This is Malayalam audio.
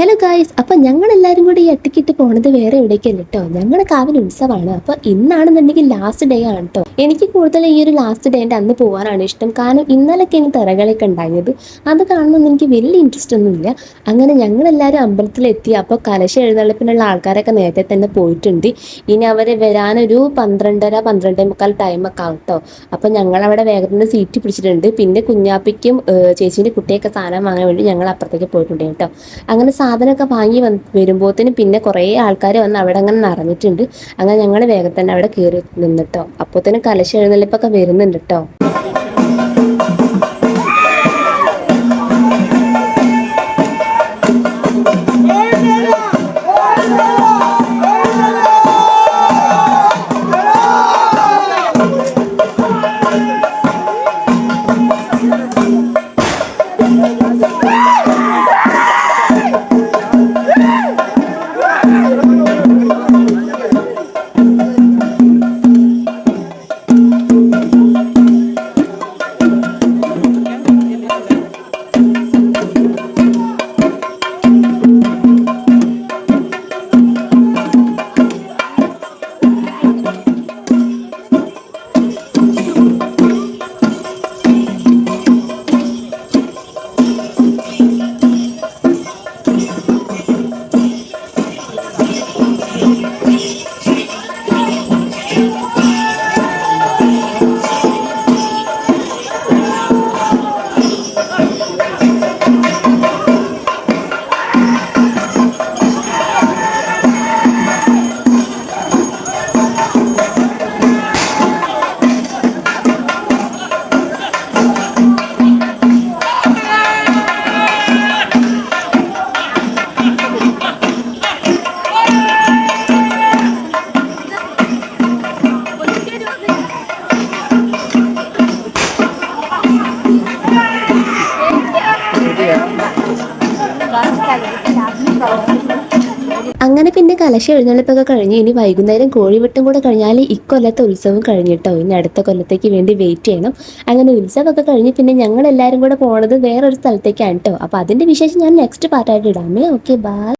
ഹലോ ഗായ്സ്, അപ്പം ഞങ്ങളെല്ലാവരും കൂടി ഈ ഒറ്റയ്ക്കിട്ട് പോണത് വേറെ എവിടേക്കല്ല കേട്ടോ. ഞങ്ങളുടെ കാവിൽ ഉത്സവമാണ്. അപ്പോൾ ഇന്നാണെന്നുണ്ടെങ്കിൽ ലാസ്റ്റ് ഡേ ആണ് കേട്ടോ. എനിക്ക് കൂടുതൽ ഈ ഒരു ലാസ്റ്റ് ഡേൻ്റെ അന്ന് പോകാനാണ് ഇഷ്ടം. കാരണം ഇന്നലൊക്കെ എനിക്ക് തിറകളൊക്കെ ഉണ്ടായത്. അത് കാണുമ്പോൾ എനിക്ക് വലിയ ഇൻട്രസ്റ്റ് ഒന്നുമില്ല. അങ്ങനെ ഞങ്ങളെല്ലാവരും അമ്പലത്തിലെത്തി. അപ്പോൾ കലശ എഴുന്നള്ളിപ്പിനുള്ള ആൾക്കാരൊക്കെ നേരത്തെ തന്നെ പോയിട്ടുണ്ട്. ഇനി അവർ വരാനൊരു 12:30 12:45 ടൈമൊക്കെ ആവും കേട്ടോ. അപ്പോൾ ഞങ്ങളവിടെ വേഗത്തിൽ സീറ്റ് പിടിച്ചിട്ടുണ്ട്. പിന്നെ കുഞ്ഞാപ്പിക്കും ചേച്ചീൻ്റെ കുട്ടിയൊക്കെ സാധനം വാങ്ങാൻ വേണ്ടി ഞങ്ങൾ അപ്പുറത്തേക്ക് പോയിട്ടുണ്ട് കേട്ടോ. അങ്ങനെ സാധനമൊക്കെ വാങ്ങി വരുമ്പോഴത്തേന് പിന്നെ കുറേ ആൾക്കാർ വന്ന് അവിടെ അങ്ങനെ നിറഞ്ഞിട്ടുണ്ട്. അങ്ങനെ ഞങ്ങൾ വേഗം തന്നെ അവിടെ കയറി നിന്നിട്ടോ. അപ്പോഴത്തേനും കലശ എഴുന്നള്ളിപ്പൊക്കെ വരുന്നുണ്ട് കേട്ടോ. അങ്ങനെ പിന്നെ കലശ എഴുന്നള്ളിപ്പൊക്കെ കഴിഞ്ഞ് ഇനി വൈകുന്നേരം കോഴിവെട്ടും കൂടെ കഴിഞ്ഞാൽ ഇക്കൊല്ലത്തെ ഉത്സവം കഴിഞ്ഞിട്ടോ. ഇനി അടുത്ത കൊല്ലത്തേക്ക് വേണ്ടി വെയിറ്റ് ചെയ്യണം. അങ്ങനെ ഉത്സവമൊക്കെ കഴിഞ്ഞ് പിന്നെ ഞങ്ങൾ എല്ലാവരും കൂടെ പോണത് വേറൊരു സ്ഥലത്തേക്കാണ് കേട്ടോ. അപ്പോൾ അതിൻ്റെ വിശേഷം ഞാൻ നെക്സ്റ്റ് പാർട്ടായിട്ട് ഇടാമേ. Okay, by.